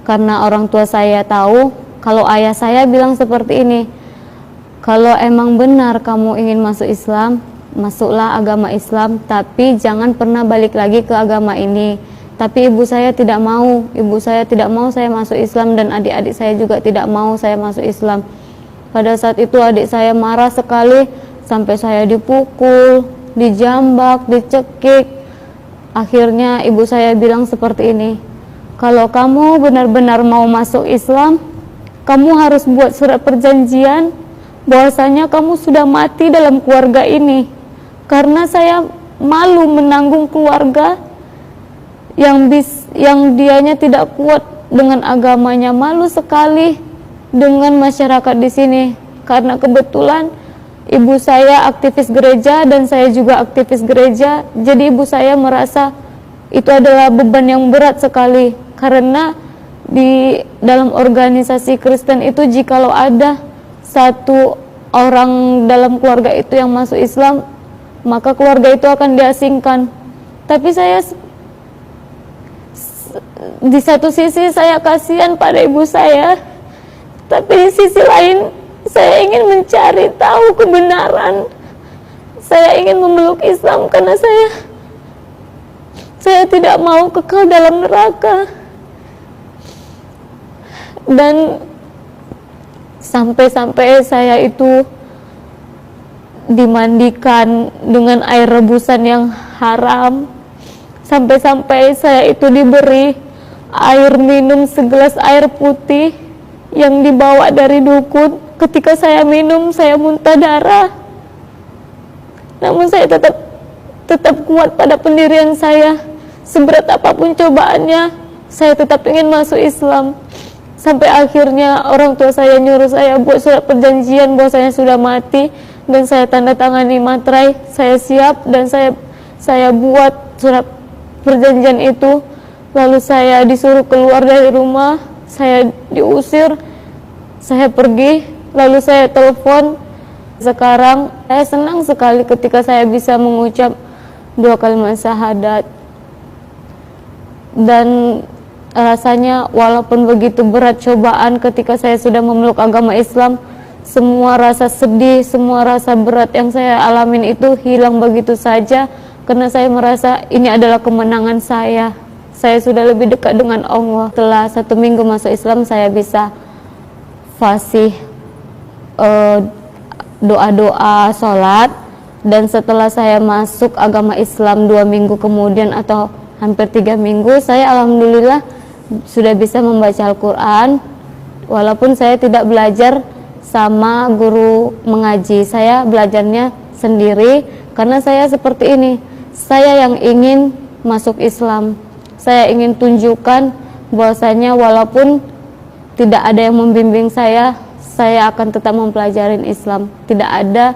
karena orang tua saya tahu kalau ayah saya bilang seperti ini, kalau emang benar kamu ingin masuk Islam, masuklah agama Islam, tapi jangan pernah balik lagi ke agama ini. Tapi ibu saya tidak mau, saya masuk Islam, dan adik-adik saya juga tidak mau saya masuk Islam. Pada saat itu adik saya marah sekali, sampai saya dipukul, dijambak, dicekik. Akhirnya ibu saya bilang seperti ini, kalau kamu benar-benar mau masuk Islam, kamu harus buat surat perjanjian bahwasanya kamu sudah mati dalam keluarga ini. Karena saya malu menanggung keluarga yang dianya tidak kuat dengan agamanya, malu sekali dengan masyarakat di sini. Karena kebetulan ibu saya aktivis gereja dan saya juga aktivis gereja, jadi ibu saya merasa itu adalah beban yang berat sekali. Karena di dalam organisasi Kristen itu, jikalau ada satu orang dalam keluarga itu yang masuk Islam, maka keluarga itu akan diasingkan. Tapi saya di satu sisi saya kasihan pada ibu saya, tapi di sisi lain saya ingin mencari tahu kebenaran. Saya ingin memeluk Islam karena saya tidak mau kekal dalam neraka. Dan sampai-sampai saya itu dimandikan dengan air rebusan yang haram. Sampai-sampai saya itu diberi air minum segelas air putih yang dibawa dari dukun. Ketika saya minum, saya muntah darah. Namun saya tetap kuat pada pendirian saya. Seberat apapun cobaannya, saya tetap ingin masuk Islam. Sampai akhirnya orang tua saya nyuruh saya buat surat perjanjian bahwa saya sudah mati, dan saya tanda tangani materai. Saya siap dan saya buat surat perjanjian itu. Lalu saya disuruh keluar dari rumah, saya diusir, saya pergi. Lalu saya telepon. Sekarang saya senang sekali ketika saya bisa mengucap 2 kalimat syahadat. Dan rasanya walaupun begitu berat cobaan ketika saya sudah memeluk agama Islam, semua rasa sedih, semua rasa berat yang saya alamin itu hilang begitu saja. Karena saya merasa ini adalah kemenangan saya. Saya sudah lebih dekat dengan Allah. Setelah 1 minggu masuk Islam, saya bisa fasih doa-doa, sholat. Dan setelah saya masuk agama Islam 2 minggu kemudian atau hampir 3 minggu, saya alhamdulillah sudah bisa membaca Al-Quran. Walaupun saya tidak belajar sama guru mengaji, saya belajarnya sendiri. Karena saya seperti ini, saya yang ingin masuk Islam. Saya ingin tunjukkan bahwasanya walaupun tidak ada yang membimbing saya akan tetap mempelajari Islam. Tidak ada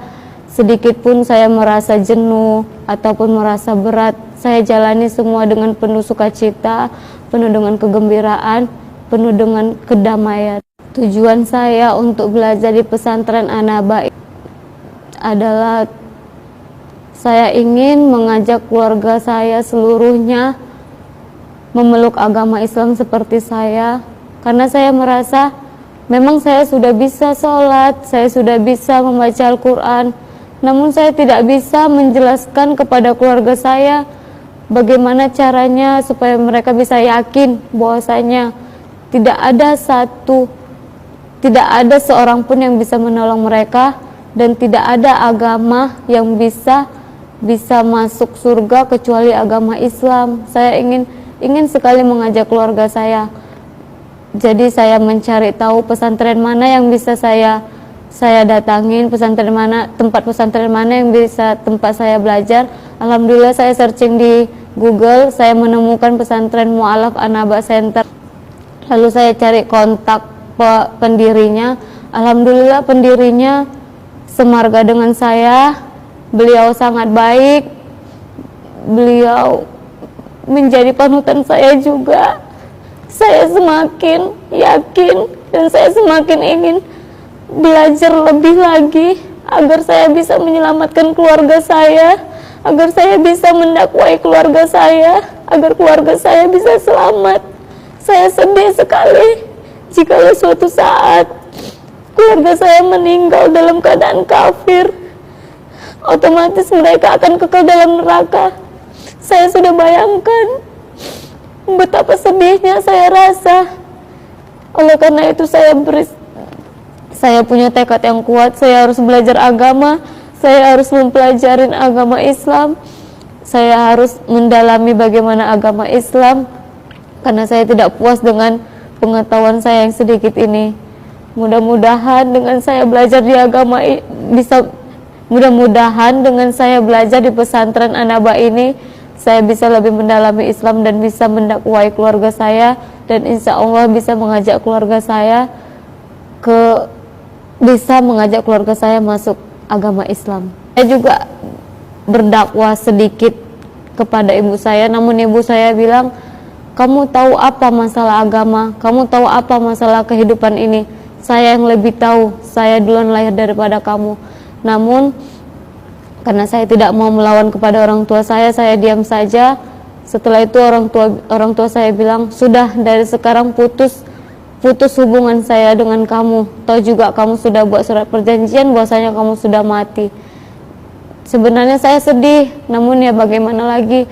sedikit pun saya merasa jenuh ataupun merasa berat. Saya jalani semua dengan penuh sukacita, penuh dengan kegembiraan, penuh dengan kedamaian. Tujuan saya untuk belajar di pesantren An-Naba adalah saya ingin mengajak keluarga saya seluruhnya memeluk agama Islam seperti saya. Karena saya merasa memang saya sudah bisa sholat, saya sudah bisa membaca Al-Quran, namun saya tidak bisa menjelaskan kepada keluarga saya bagaimana caranya supaya mereka bisa yakin bahwasanya tidak ada seorang pun yang bisa menolong mereka, dan tidak ada agama yang bisa masuk surga kecuali agama Islam. Saya ingin sekali mengajak keluarga saya. Jadi saya mencari tahu pesantren mana yang bisa saya datangin, tempat pesantren mana yang bisa tempat saya belajar. Alhamdulillah saya searching di Google, saya menemukan pesantren Mu'alaf An-Naba Center. Lalu saya cari kontak pendirinya. Alhamdulillah pendirinya semarga dengan saya. Beliau sangat baik. Beliau menjadi panutan saya juga. Saya semakin yakin dan saya semakin ingin belajar lebih lagi agar saya bisa menyelamatkan keluarga saya, agar saya bisa mendakwai keluarga saya, agar keluarga saya bisa selamat. Saya sedih sekali jika suatu saat keluarga saya meninggal dalam keadaan kafir, otomatis mereka akan kekal dalam neraka. Saya sudah bayangkan betapa sedihnya saya rasa. Oleh karena itu saya punya tekad yang kuat. Saya harus belajar agama, saya harus mempelajari agama Islam, saya harus mendalami bagaimana agama Islam, karena saya tidak puas dengan pengetahuan saya yang sedikit ini. Mudah-mudahan dengan saya belajar di agama mudah-mudahan dengan saya belajar di pesantren An-Naba ini, saya bisa lebih mendalami Islam dan bisa mendakwai keluarga saya, dan insya Allah bisa mengajak keluarga saya masuk agama Islam. Saya juga berdakwah sedikit kepada ibu saya, namun ibu saya bilang, kamu tahu apa masalah agama, kamu tahu apa masalah kehidupan ini, saya yang lebih tahu, saya duluan lahir daripada kamu. Namun karena saya tidak mau melawan kepada orang tua saya diam saja. Setelah itu orang tua saya bilang, sudah, dari sekarang putus hubungan saya dengan kamu. Tahu juga kamu sudah buat surat perjanjian bahwasanya kamu sudah mati. Sebenarnya saya sedih, namun ya bagaimana lagi.